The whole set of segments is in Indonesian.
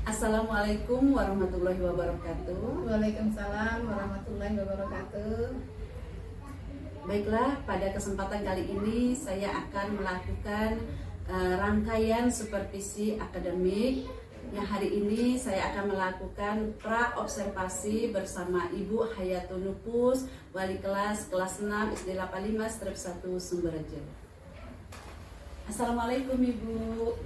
Assalamualaikum warahmatullahi wabarakatuh. Waalaikumsalam warahmatullahi wabarakatuh. Baiklah, pada kesempatan kali ini saya akan melakukan rangkaian supervisi akademik. Yang hari ini saya akan melakukan pra-observasi bersama Ibu Hayatun Nupus, wali kelas 6 SD 85/1 Sumberjo. Assalamualaikum Ibu.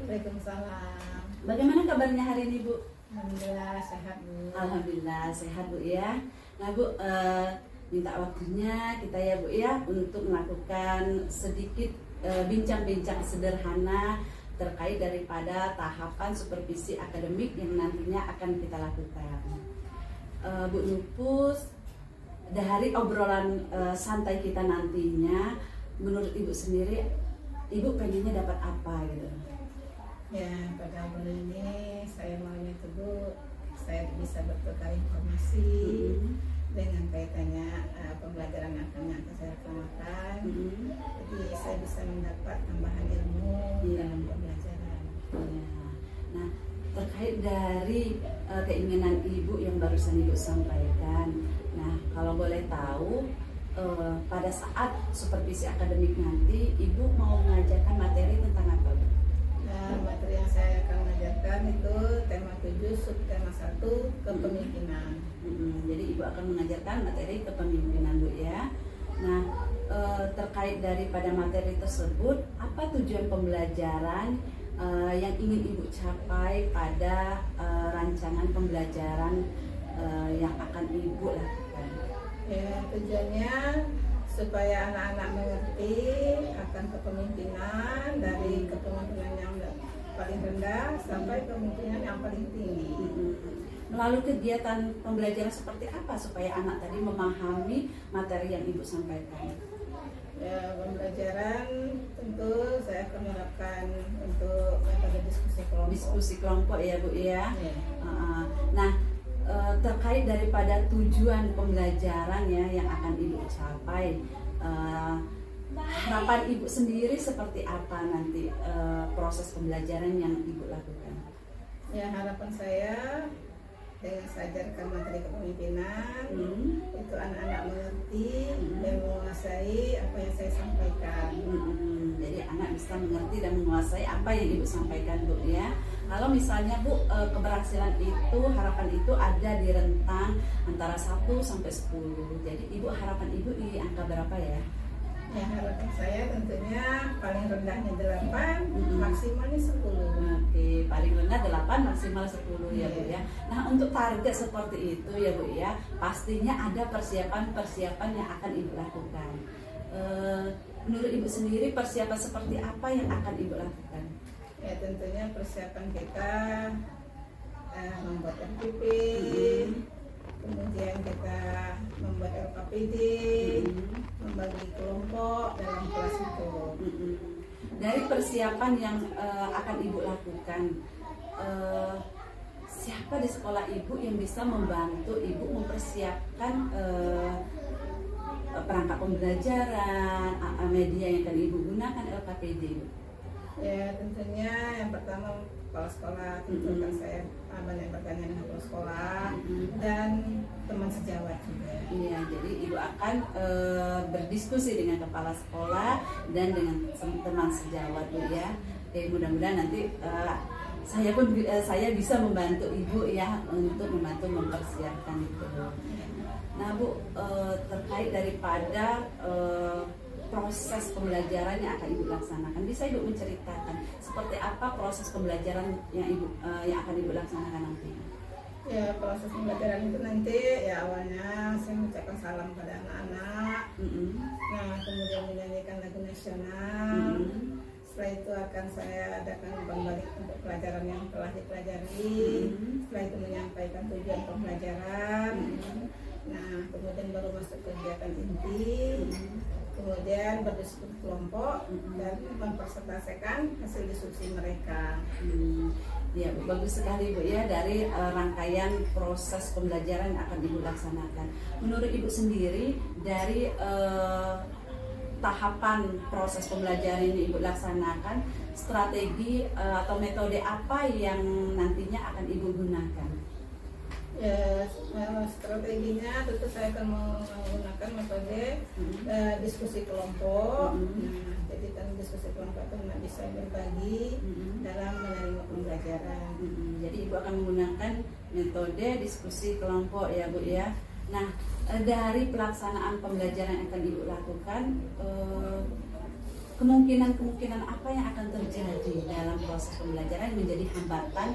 Waalaikumsalam. Bagaimana kabarnya hari ini Bu? Alhamdulillah sehat Bu. Alhamdulillah sehat Bu ya. Nah Bu, minta waktunya kita ya Bu ya untuk melakukan sedikit bincang-bincang sederhana terkait daripada tahapan supervisi akademik yang nantinya akan kita lakukan. Bu Nupus, dari obrolan santai kita nantinya, menurut Ibu sendiri, Ibu pengennya dapat apa gitu? Ya, pada bulan ini saya maunya itu Bu, saya bisa bertukar informasi dengan kaitannya pembelajaran yang akan saya lakukan. Jadi saya bisa mendapat tambahan ilmu dalam pembelajaran. Nah, terkait dari keinginan Ibu yang barusan Ibu sampaikan, nah kalau boleh tahu pada saat supervisi akademik nanti Ibu mau mengajarkan materi tentang apa Bu? Nah, materi yang saya akan mengajarkan itu tema 7 subtema 1 kepemimpinan. Jadi Ibu akan mengajarkan materi kepemimpinan Bu ya. Nah, terkait daripada materi tersebut, apa tujuan pembelajaran yang ingin Ibu capai pada rancangan pembelajaran yang akan Ibu lakukan? Ya, tujuannya supaya anak-anak mengerti akan kepemimpinan, dari kepemimpinan yang paling rendah sampai kepemimpinan yang paling tinggi. Melalui kegiatan pembelajaran seperti apa supaya anak tadi memahami materi yang Ibu sampaikan? Ya, pembelajaran tentu saya akan menerapkan untuk metode diskusi kelompok. Diskusi kelompok ya Bu ya. Nah, terkait daripada tujuan pembelajaran ya yang akan Ibu capai, harapan Ibu sendiri seperti apa nanti proses pembelajaran yang Ibu lakukan? Ya, harapan saya dengan saya ajarkan materi kepemimpinan itu anak-anak mengerti dan menguasai apa yang saya sampaikan. Jadi anak bisa mengerti dan menguasai apa yang Ibu sampaikan Bu ya. Kalau misalnya Bu, keberhasilan itu, harapan itu ada di rentang antara 1 sampai 10. Jadi Ibu, harapan Ibu di angka berapa ya? Ya, harapan saya tentunya paling rendahnya 8, maksimalnya 10. Oke, paling rendah 8, maksimal 10 ya Bu ya. Nah, untuk target seperti itu ya Bu ya, pastinya ada persiapan-persiapan yang akan Ibu lakukan. Menurut Ibu sendiri, persiapan seperti apa yang akan Ibu lakukan? Ya, tentunya persiapan kita membuat MPP, kemudian kita membuat LKPD, membagi kelompok dalam kelas itu. Dari persiapan yang akan Ibu lakukan, siapa di sekolah Ibu yang bisa membantu Ibu mempersiapkan perangkat pembelajaran, media yang akan Ibu gunakan, LKPD? Ya, tentunya yang pertama kepala sekolah, tentu akan saya banyak bertanya dengan kepala sekolah dan teman sejawat juga. Iya, jadi Ibu akan berdiskusi dengan kepala sekolah dan dengan teman sejawat Bu ya. Oke, mudah-mudahan nanti saya bisa membantu Ibu ya untuk membantu mempersiapkan itu. Nah Bu, terkait daripada proses pembelajaran yang akan Ibu laksanakan, bisa Ibu menceritakan seperti apa proses pembelajaran yang akan Ibu laksanakan nanti? Ya, proses pembelajaran itu nanti ya awalnya saya mengucapkan salam pada anak-anak. Nah, kemudian menyanyikan lagu nasional. Setelah itu akan saya adakan umpan balik untuk pelajaran yang telah dipelajari. Setelah itu menyampaikan tujuan pembelajaran. Nah, kemudian baru masuk kegiatan inti. Kemudian berdiskusi kelompok dan mempresentasikan hasil diskusi mereka. Ya, bagus sekali Bu ya, dari rangkaian proses pembelajaran yang akan Ibu laksanakan. Menurut Ibu sendiri, dari tahapan proses pembelajaran ini Ibu laksanakan, strategi atau metode apa yang nantinya akan Ibu gunakan? Ya, strateginya tentu saya akan menggunakan metode diskusi kelompok. Nah, jadi kan diskusi kelompok itu bisa berbagi dalam menerima pembelajaran. Jadi Ibu akan menggunakan metode diskusi kelompok ya Bu ya. Nah, dari pelaksanaan pembelajaran yang akan Ibu lakukan, kemungkinan apa yang akan terjadi dalam proses pembelajaran yang menjadi hambatan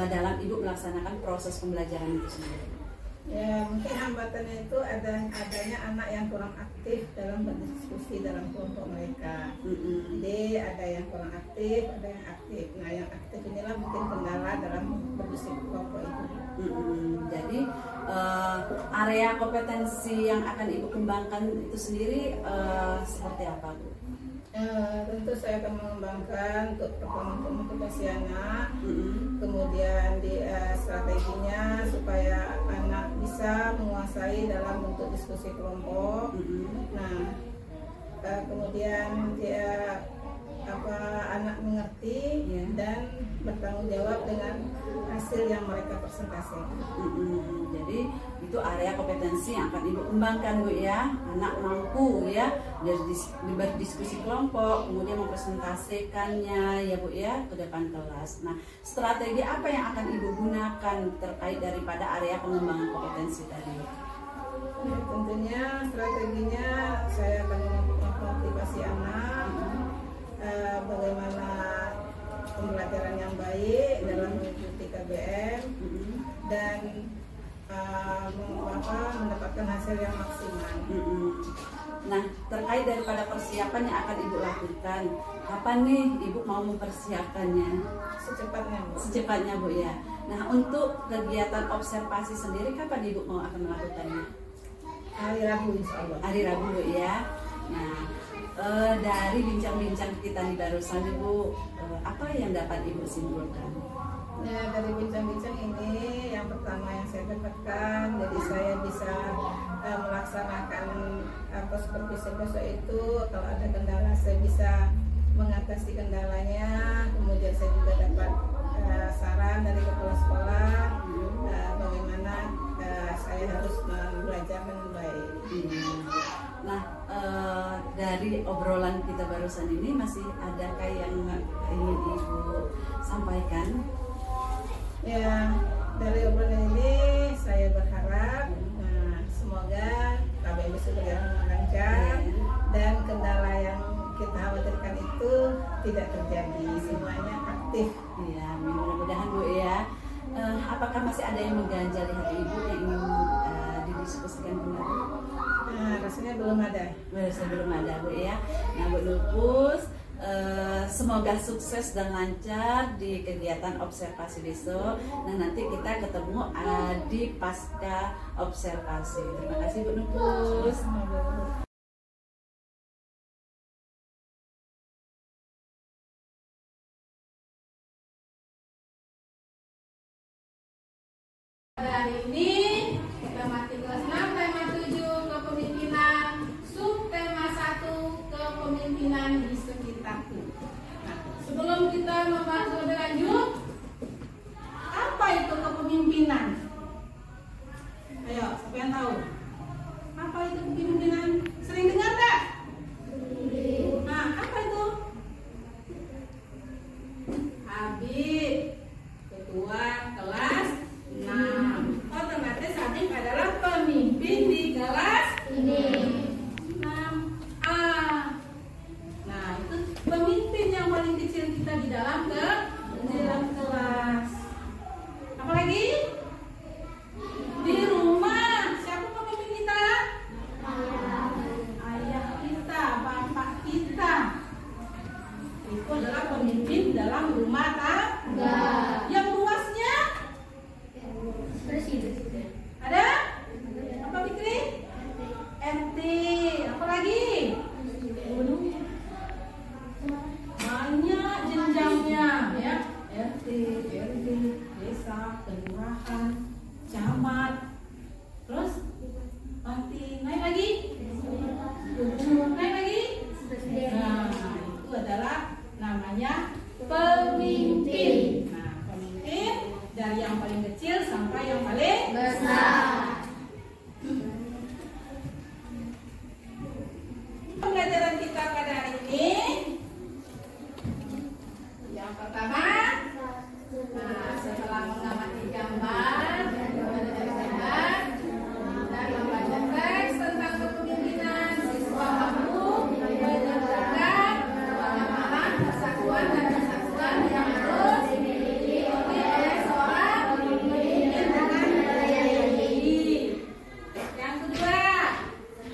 dalam Ibu melaksanakan proses pembelajaran itu sendiri? Ya, mungkin hambatannya itu adanya anak yang kurang aktif dalam berdiskusi dalam kelompok mereka. Jadi ada yang kurang aktif, ada yang aktif. Nah, yang aktif inilah mungkin kendala dalam berdiskusi kelompok itu. Jadi area kompetensi yang akan Ibu kembangkan itu sendiri seperti apa Bu? Tentu saya akan mengembangkan untuk perkembangan kompetensi anak, kemudian di strateginya supaya anak bisa menguasai dalam bentuk diskusi kelompok. Nah, kemudian dia anak mengerti dan bertanggung jawab dengan hasil yang mereka presentasikan. Jadi itu area kompetensi yang akan Ibu kembangkan Bu ya. Anak mampu ya berdiskusi kelompok, kemudian mempresentasikannya ya Bu ya ke depan kelas. Nah, strategi apa yang akan Ibu gunakan terkait daripada area pengembangan kompetensi tadi? Ya, tentunya strateginya saya akan memotivasi anak bagaimana pembelajaran yang baik dalam mengikuti KBM dan mendapatkan hasil yang maksimal. Nah, terkait daripada persiapan yang akan Ibu lakukan, kapan nih Ibu mau mempersiapkannya? Secepatnya Bu. Secepatnya Bu ya. Nah, untuk kegiatan observasi sendiri kapan Ibu mau akan melakukannya? Hari Rabu insya Allah. Hari Rabu Bu ya. Nah, dari bincang-bincang kita di barusan Ibu, apa yang dapat Ibu simpulkan? Ya, dari bincang-bincang ini yang pertama yang saya dapatkan, jadi saya bisa melaksanakan supervisi besok itu. Kalau ada kendala saya bisa mengatasi kendalanya. Kemudian saya juga dapat saran dari kepala sekolah bagaimana saya harus belajar dengan baik. Nah, dari obrolan kita barusan ini masih adakah yang ingin Ibu sampaikan? Ya, dari obrolan ini saya berharap semoga KBM bisa berjalan dengan lancar dan kendala yang kita khawatirkan itu tidak terjadi, semuanya aktif. Ya, mudah-mudahan Bu ya. Apakah masih ada yang mengganjal di hati Ibu yang ingin didiskusikan kembali? Rasanya belum ada. Belum ada Bu ya. Nah Bu Lupus, semoga sukses dan lancar di kegiatan observasi besok. Nah, nanti kita ketemu di pasca observasi. Terima kasih Bu Lupus. Hari ini kita mati kelas 6 tema 7 kepemimpinan, subtema 1 kepemimpinan di sekitarku. Nah, sebelum kita membahas lebih lanjut, apa itu kepemimpinan? Ayo, siapa yang tahu? Apa itu kepemimpinan? Sering dengar tak? Nah, apa itu? Habib, ketua kelas 6. Otomatis Habib adalah pemimpin di kelas ini. 6A. Nah, itu pemimpin yang paling kecil kita di dalam kelas. Apa lagi? Di rumah, siapa pemimpin kita? Ayah kita, bapak kita. Itu adalah pemimpin dalam rumah tangga. Yang luasnya? Ada? Apa Fikri? RT. Apa lagi? Banyak jenjangnya ya. RT, RW, desa, kelurahan, camat. Terus nanti naik lagi? Naik lagi? yang paling besar. Pembelajaran kita pada hari ini yang pertama, setelah mengamati gambar dan membaca teks tentang kepemimpinan, siswa mampu menyertakan pemahaman persatuan dan kesatuan yang harus dimiliki oleh seorang pemimpin dengan daya diri. Yang kedua,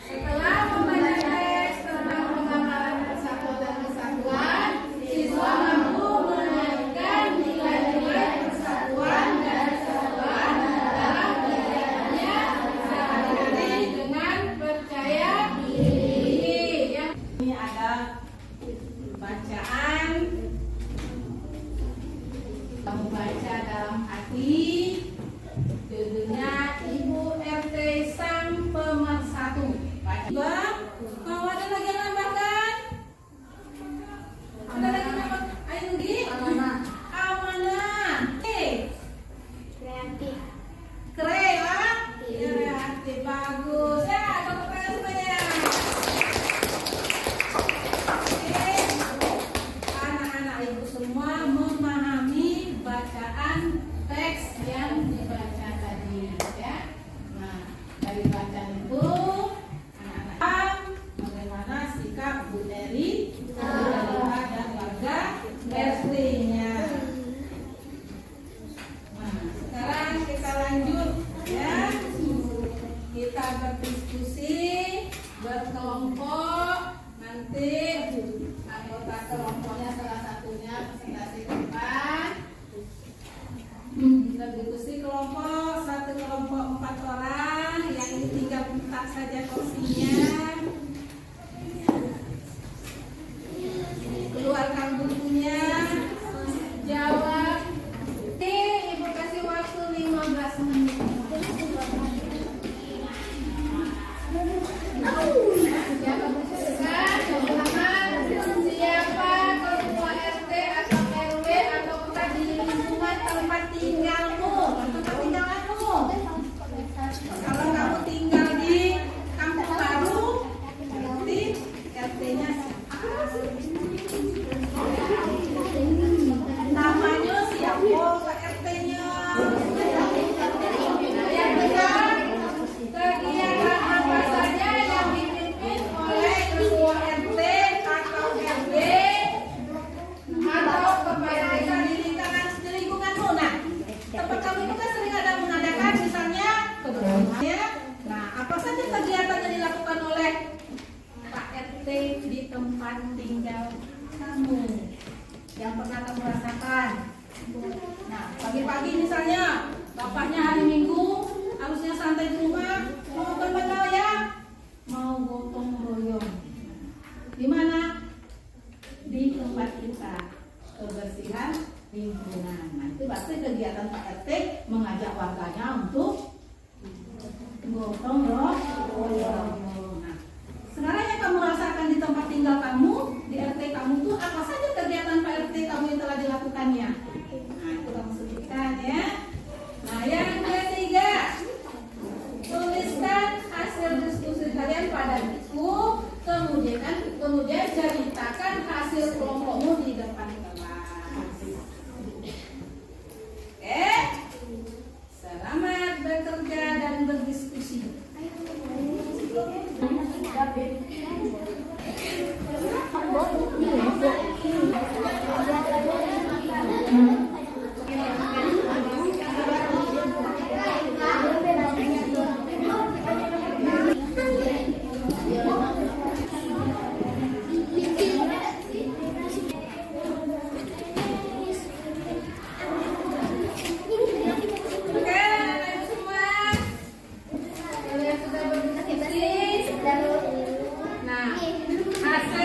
setelah membaca teks tentang pemahaman persatuan dan kesatuan, siswa mampu menaikkan nilai-nilai persatuan dan kesatuan dalam kegiatannya sehari-hari dengan percaya diri. Ini ada bacaan. Kamu baca dalam hati. Judulnya Ibu RT Sang Pemersatu. Bang, mau ada lagi yang nambahkan? Ada lagi yang nambah? Ayo Nugi. Amanah. Kreatif. Kreatif, bagus. Ya, tepuk tangan semuanya. Oke. Anak-anak ibu semua memahami bacaan teks yang dibaca tadi, ya. Nah, dari bacaan itu anak-anak paham bagaimana sikap Bu Eri dan warga RT-nya. Nah, sekarang kita lanjut, ya. Kita berdiskusi, berkelompok. Nanti anggota kelompoknya salah satunya presentasi depan. Kita berdiskusi kelompok, satu kelompok 4 orang. Yang ini tinggal letak saja kursinya. Keluarkan bukunya. Jawab. Ibu kasih waktu 15 menit. Siapa bersesuaian? Siapa ketua RT atau RW atau kota di lingkungan tempat tinggalmu? Tempat tinggalanmu. Kalau kamu tinggal di kampung baru, berarti RT-nya namanya siapa Pak RT-nya? Yang kedua, kegiatan apa saja yang dipimpin oleh ketua RT atau RW atau kepala desa di lingkunganmu? Nah, tempat kamu itu kan sering ada mengadakan misalnya kebersihan, ya. Nah, apa saja kegiatan yang dilakukan oleh Pak RT di tempat tinggal kamu yang pernah kamu rasakan? Nah, pagi-pagi misalnya bapaknya hari Minggu harusnya santai di rumah, mau kemana ya? Mau gotong royong. Di mana? Di tempat kita, kebersihan lingkungan. Nah, itu berarti kegiatan Pak RT mengajak warganya untuk gotong royong. Nah, sekarang yang kamu rasakan di tempat tinggal kamu, di RT kamu tuh apa saja kegiatan Pak RT kamu yang telah dilakukannya? Nah, itu kamu sebutkan, ya. Nah, yang ketiga, tuliskan hasil diskusi kalian pada buku, kemudian ceritakan hasil kelompokmu di depan kelas. Oke? Selamat bekerja dan berdiskusi. Nah, hasil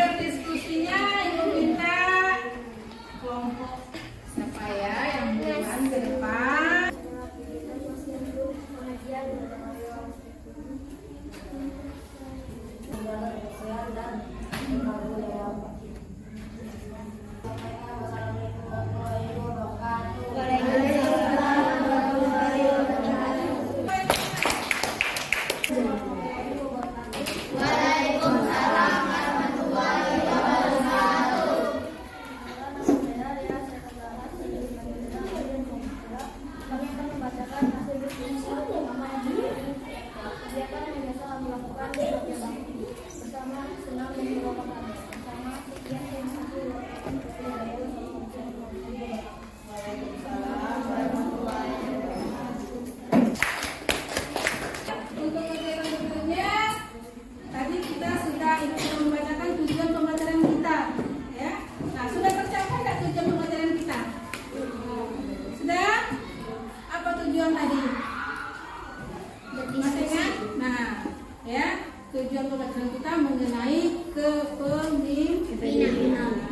tujuan pembelajaran kita mengenai kepemimpinan.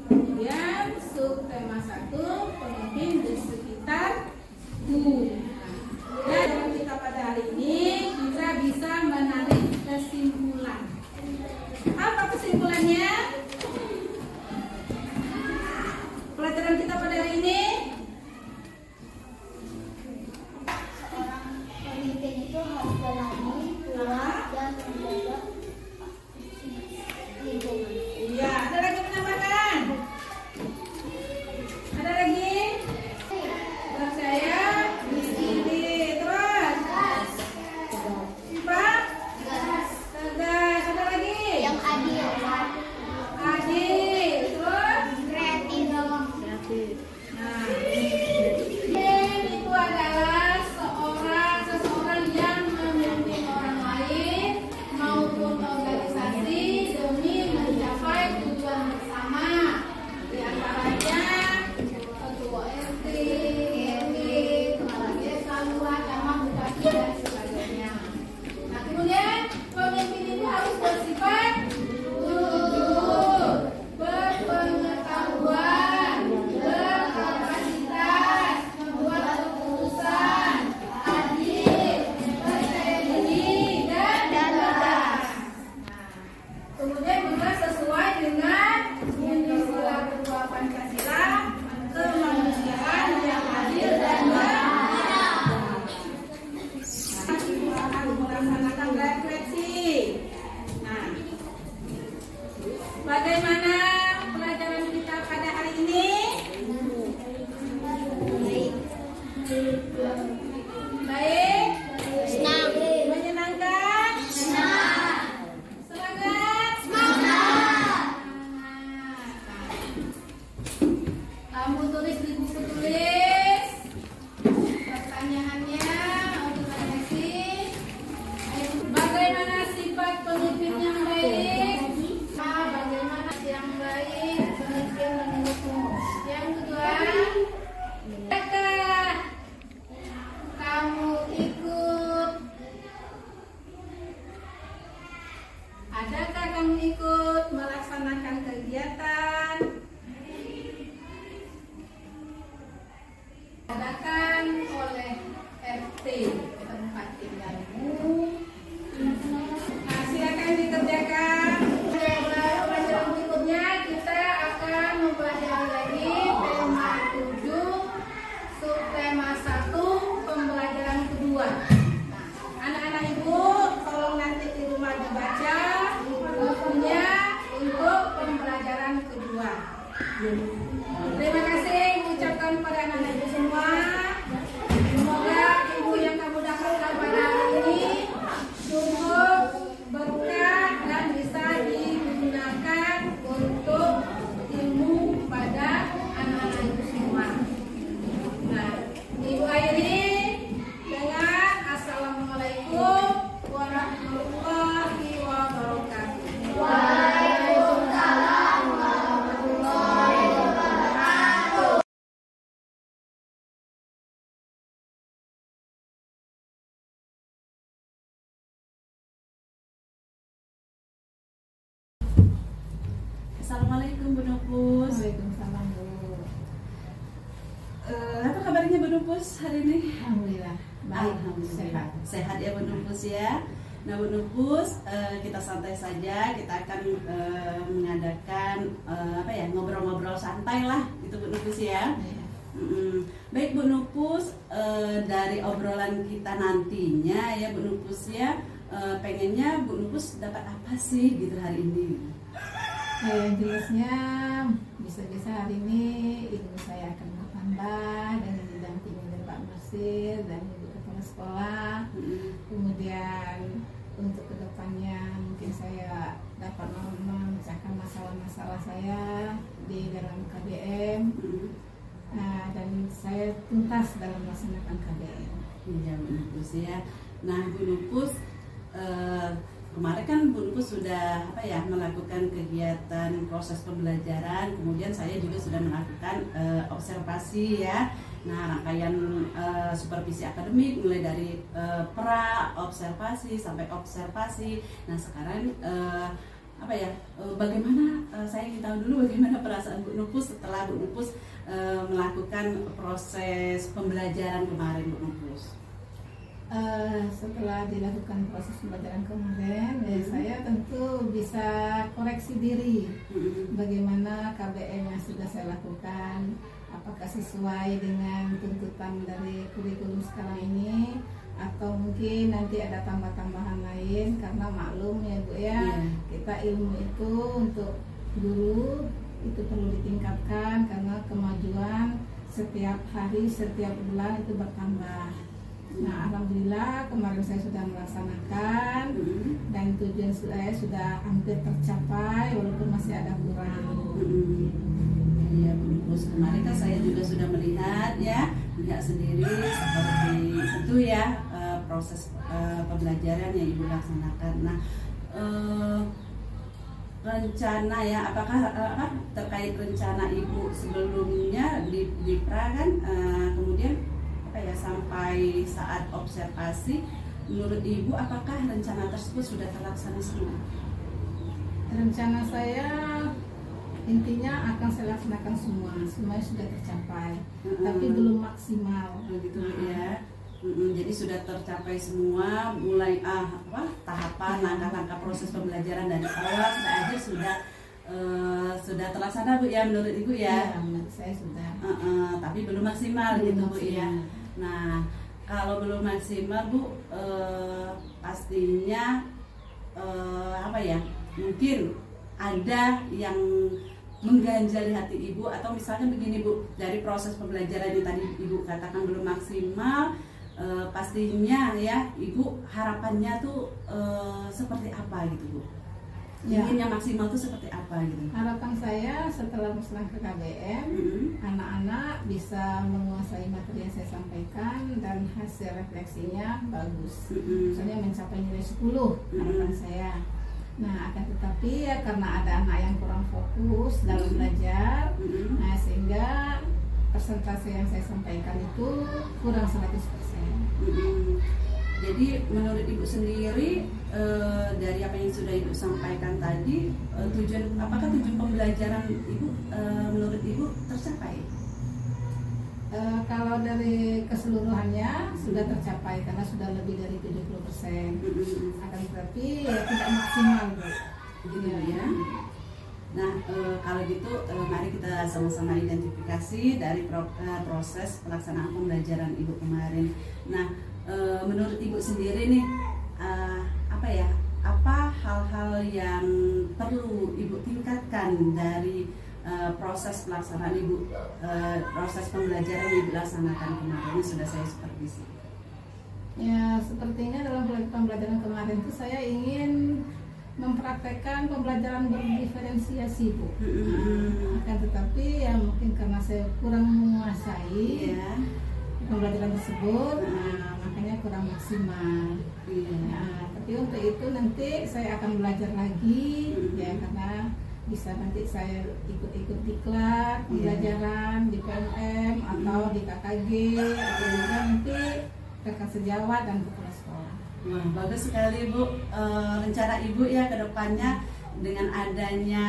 Kemudian subtema 1, pemimpin di sekitarku. Dan dalam kita pada hari ini kita bisa menarik kesimpulan. Apa kesimpulannya? Pelajaran kita pada hari ini, Pemimpin itu harus berani, kuat, dan menjaga lingkungan. iya, ada lagi menambahkan? Ada lagi? Percaya diri. Terus? Apa? Tegas. Ada lagi? Yang adil, Adil. Terus? kreatif. Nah, itu adalah seseorang yang memimpin orang lain maupun organisasi demi mencapai tujuan bersama. Di antaranya ketua RT, RW, kepala desa, lurah, camat, bupati dan sebagainya. Nah, kemudian pemimpin itu harus bersifat jujur, berpengetahuan, berkapasitas, membuat keputusan, adil, percaya diri, dan tegas. Kemudian juga sesuai dengan sila kedua Pancasila, kemanusiaan yang adil dan beradab. Kita akan melaksanakan refleksi. Nah, bagaimana pelajaran kita pada hari ini? Baik? Senang. Menyenangkan? Senang. Semangat? Semangat. Kamu tulis di buku tulis pertanyaannya untuk refleksi. Bagaimana sifat pemimpin yang baik? Bagaimana yang baik pemimpin menurutmu? Yang kedua, adakah kamu ikut melaksanakan kegiatan adakan oleh RT tempat tinggalmu? Nah, silakan dikerjakan. Pelajaran berikutnya kita akan mempelajari lagi tema 7, subtema 1, pembelajaran kedua. Nah, anak-anak ibu tolong nanti di rumah dibaca bukunya untuk pembelajaran kedua. Terima kasih ucapkan pada anak-anak ibu semua. Semoga ilmu yang kamu dapatkan pada hari ini sungguh berkah dan bisa digunakan untuk ilmu pada anak-anak ibu semua. Nah, ibu akhiri dengan assalamualaikum warahmatullahi wabarakatuh. Waalaikumsalam warahmatullahi wabarakatuh. Assalamualaikum Bu Nupus. Waalaikumsalam Bu. Apa kabarnya Bu Nupus hari ini? Alhamdulillah. Baik, Alhamdulillah. Sehat ya Bu Nupus ya. Nah Bu Nupus, kita santai saja. Kita akan mengadakan ngobrol-ngobrol santai lah, gitu Bu Nupus ya. Baik Bu Nupus, dari obrolan kita nantinya ya Bu Nupus ya, pengennya Bu Nupus dapat apa sih gitu hari ini? Yang jelasnya bisa-bisa hari ini ilmu saya akan bertambah dengan didampingi oleh Pak Masir dan Ibu Kepala Sekolah. Kemudian untuk kedepannya mungkin saya dapat memecahkan masalah-masalah saya di dalam KDM. Dan saya tuntas dalam melaksanakan KDM. Iya Bu Nupus ya. Nah Bu Nupus, kemarin kan Bu Nupus sudah melakukan kegiatan proses pembelajaran, kemudian saya juga sudah melakukan observasi ya. Nah, rangkaian supervisi akademik mulai dari pra, observasi sampai observasi. Nah, sekarang bagaimana saya ingin tahu dulu bagaimana perasaan Bu Nupus setelah Bu Nupus melakukan proses pembelajaran kemarin, Bu Nupus. Setelah dilakukan proses pembelajaran kemarin, saya tentu bisa koreksi diri bagaimana KBM yang sudah saya lakukan, apakah sesuai dengan tuntutan dari kurikulum sekarang ini, atau mungkin nanti ada tambah-tambahan lain, karena maklum ya Bu ya, kita ilmu itu untuk guru itu perlu ditingkatkan karena kemajuan setiap hari, setiap bulan itu bertambah. Nah, alhamdulillah kemarin saya sudah melaksanakan dan tujuan saya sudah hampir tercapai walaupun masih ada kurang. Iya, Bu Nupus, kemarin kan saya juga sudah melihat sendiri seperti itu ya proses pembelajaran yang Ibu laksanakan. Nah, rencana ya, apakah terkait rencana Ibu sebelumnya di pra kan, kemudian sampai saat observasi, menurut Ibu apakah rencana tersebut sudah terlaksana semua? Rencana saya intinya akan saya laksanakan semuanya sudah tercapai, tapi belum maksimal. Begitu ya. Jadi sudah tercapai semua, mulai tahapan langkah-langkah proses pembelajaran dari awal sampai akhir sudah terlaksana Bu ya, menurut Ibu ya? Menurut saya sudah. Tapi belum maksimal gitu Bu ya. Nah, kalau belum maksimal Bu, pastinya mungkin ada yang mengganjal di hati Ibu, atau misalnya begini Bu, dari proses pembelajaran yang tadi Ibu katakan belum maksimal, pastinya ya Ibu harapannya tuh seperti apa gitu Bu? Inginnya maksimal tuh seperti apa gitu? Harapan saya setelah melaksanakan ke KBM, anak-anak bisa menguasai materi yang saya sampaikan dan hasil refleksinya bagus. Misalnya mencapai nilai 10 harapan saya. Nah, akan tetapi ya karena ada anak yang kurang fokus dalam belajar, nah sehingga persentase yang saya sampaikan itu kurang 100%. Jadi menurut Ibu sendiri, dari apa yang sudah Ibu sampaikan tadi, apakah tujuan pembelajaran Ibu menurut Ibu tercapai? Kalau dari keseluruhannya sudah tercapai karena sudah lebih dari 70%. Akan tetapi ya tidak maksimal Bu. Gitu ya. Nah, kalau gitu mari kita sama-sama identifikasi dari proses pelaksanaan pembelajaran Ibu kemarin. Nah, menurut Ibu sendiri nih, apa hal-hal yang perlu Ibu tingkatkan dari proses pelaksanaan Ibu, proses pembelajaran yang Ibu laksanakan kemarin sudah saya supervisi? Ya, sepertinya dalam pembelajaran kemarin itu saya ingin mempraktekkan pembelajaran berdiferensiasi Bu. Akan tetapi ya mungkin karena saya kurang menguasai pembelajaran tersebut, makanya kurang maksimal. Nah, tapi untuk itu nanti saya akan belajar lagi ya, karena bisa nanti saya ikut-ikut diklat pembelajaran di PMM atau di KKG, atau juga nanti rekan sejawat dan kepala sekolah. Wah, bagus sekali Bu, rencana Ibu ya ke depannya dengan adanya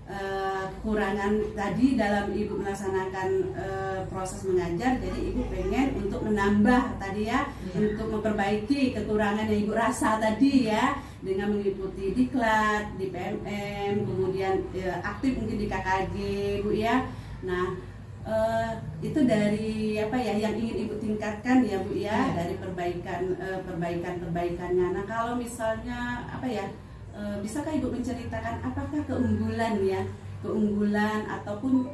kekurangan tadi dalam Ibu melaksanakan proses mengajar, jadi Ibu pengen untuk menambah tadi ya, untuk memperbaiki kekurangan yang Ibu rasa tadi ya, dengan mengikuti diklat di PMM, kemudian aktif mungkin di KKG Bu ya. Nah, itu dari yang ingin Ibu tingkatkan ya Bu ya, dari perbaikannya. Nah, kalau misalnya bisakah Ibu menceritakan apakah keunggulan ataupun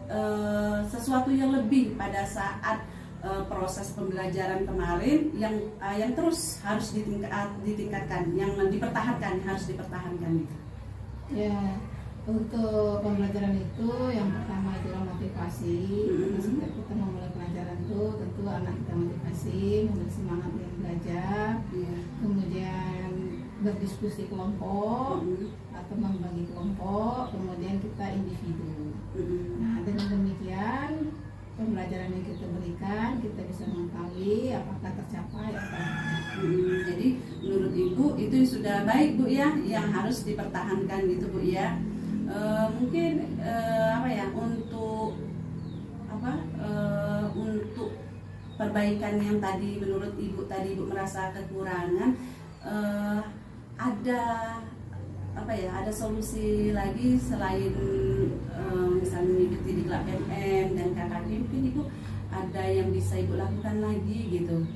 sesuatu yang lebih pada saat proses pembelajaran kemarin yang terus harus ditingkatkan, yang harus dipertahankan gitu? Ya, untuk pembelajaran itu yang pertama adalah motivasi. Setiap kita memulai pelajaran itu tentu anak kita motivasi, memberi semangat untuk belajar. Kemudian berdiskusi kelompok atau membagi kelompok, kemudian kita individu. Nah, dengan demikian pembelajaran yang kita berikan kita bisa mengetahui apakah tercapai atau Jadi menurut Ibu itu sudah baik Bu ya, yang harus dipertahankan gitu Bu ya. Mungkin apa ya, untuk perbaikan yang tadi menurut Ibu tadi Ibu merasa kekurangan, ada apa ya, ada solusi lagi selain misalnya mengikuti diklat PMM dan KKB, mungkin Ibu ada yang bisa Ibu lakukan lagi gitu?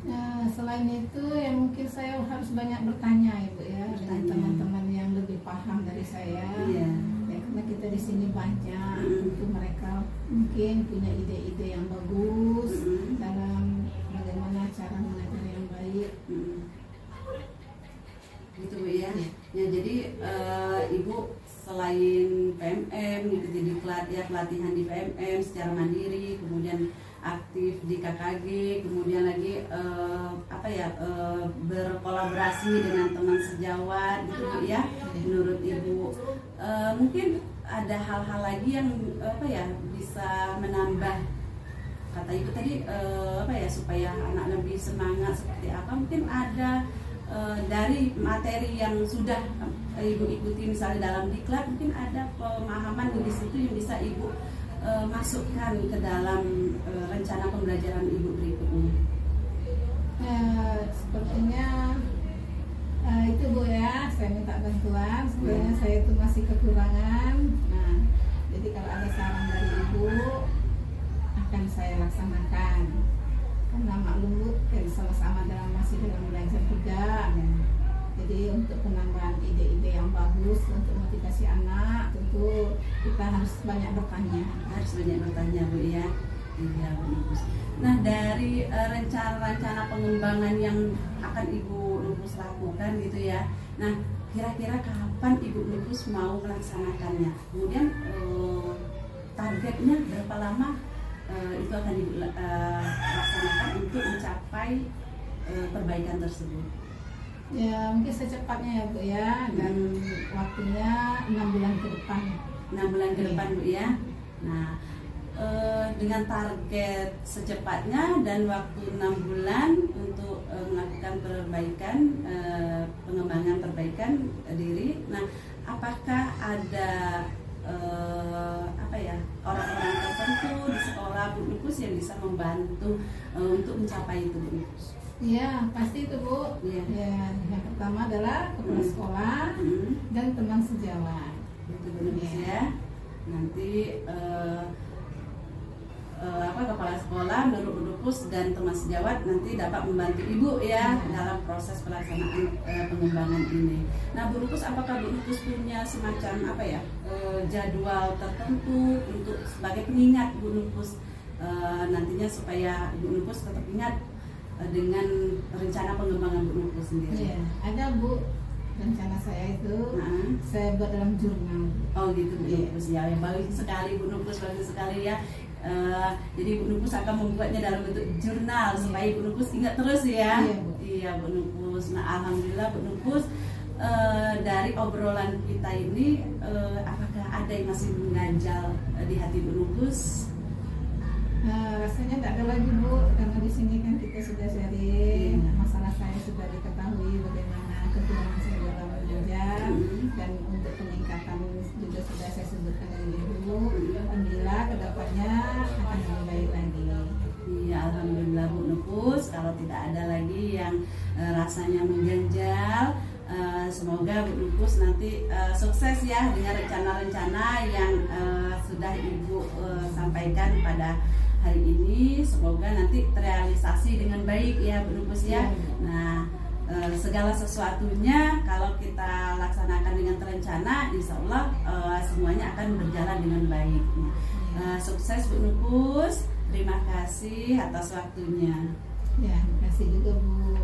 Nah, selain itu ya mungkin saya harus banyak bertanya Ibu ya dengan teman-teman yang lebih paham dari saya. Iya. Ya, karena kita di sini banyak, itu mereka mungkin punya ide-ide yang bagus dalam bagaimana cara mengajar yang baik. Gitu Bu ya. Ya jadi Ibu selain PMM mengikuti diklat ya, pelatihan di PMM secara mandiri, kemudian aktif di KKG, kemudian lagi berkolaborasi dengan teman sejawat gitu Bu ya. Menurut Ibu mungkin ada hal-hal lagi yang bisa menambah, kata Ibu tadi supaya anak lebih semangat seperti apa, mungkin ada dari materi yang sudah Ibu ikuti misalnya dalam diklat, mungkin ada pemahaman di situ yang bisa Ibu masukkan ke dalam rencana pembelajaran Ibu berikutnya. Sepertinya itu Bu ya, saya minta bantuan. Sebenarnya saya itu masih kekurangan. Nah, jadi kalau ada saran dari Ibu akan saya laksanakan. Karena maklum Bu, kan sama-sama masih dalam belajar juga. Jadi untuk penambahan ide-ide yang bagus untuk motivasi anak, tentu kita harus banyak bertanya. Harus banyak bertanya Bu ya. Iya Bu Nupus. Nah, dari rencana-rencana pengembangan yang akan Ibu Nupus lakukan gitu ya. Nah, kira-kira kapan Ibu Nupus mau melaksanakannya? Kemudian targetnya berapa lama itu akan dilaksanakan untuk mencapai perbaikan tersebut? Ya mungkin secepatnya ya Bu ya, dan waktunya 6 bulan ke depan. 6 bulan ke depan Bu ya. Nah, dengan target secepatnya dan waktu 6 bulan untuk melakukan perbaikan, pengembangan perbaikan diri. Nah, apakah ada orang-orang tertentu di sekolah Bu Nupus yang bisa membantu untuk mencapai itu Bu Nupus? Iya, pasti itu Bu. Ya, yang pertama adalah kepala sekolah dan teman sejawat. Itu Bu Nupus ya. Nanti kepala sekolah menurut Bu Nupus dan teman sejawat nanti dapat membantu Ibu ya dalam proses pelaksanaan pengembangan ini. Nah Bu Nupus, apakah Bu Nupus punya semacam jadwal tertentu untuk sebagai pengingat Bu Nupus nantinya supaya Bu Nupus tetap ingat dengan rencana pengembangan Bu Nupus sendiri? Iya, ada Bu. Rencana saya itu saya buat dalam jurnal. Oh gitu Bu Nupus ya, yang bagus sekali Bu Nupus, bagus sekali ya. Jadi Bu Nupus akan membuatnya dalam bentuk jurnal supaya Bu Nupus ingat terus ya. Iya Bu Nupus. Nah alhamdulillah Bu Nupus, dari obrolan kita ini apakah ada yang masih mengganjal di hati Bu Nupus? Rasanya tidak ada lagi Bu, karena di sini kan kita sudah sharing masalah saya sudah diketahui bagaimana kekurangan saya dalam belajar, dan untuk peningkatan juga sudah saya sebutkan dengan Ibu. Alhamdulillah kedepannya akan lebih baik lagi. Iya alhamdulillah Bu Nupus, kalau tidak ada lagi yang rasanya mengganjal, semoga Bu Nupus nanti sukses ya dengan rencana-rencana yang sudah Ibu sampaikan pada hari ini. Semoga nanti terrealisasi dengan baik ya Bu Nupus ya. Nah segala sesuatunya kalau kita laksanakan dengan terencana, insya Allah semuanya akan berjalan dengan baik. Sukses Bu Nupus, terima kasih atas waktunya. Ya, terima kasih juga Bu.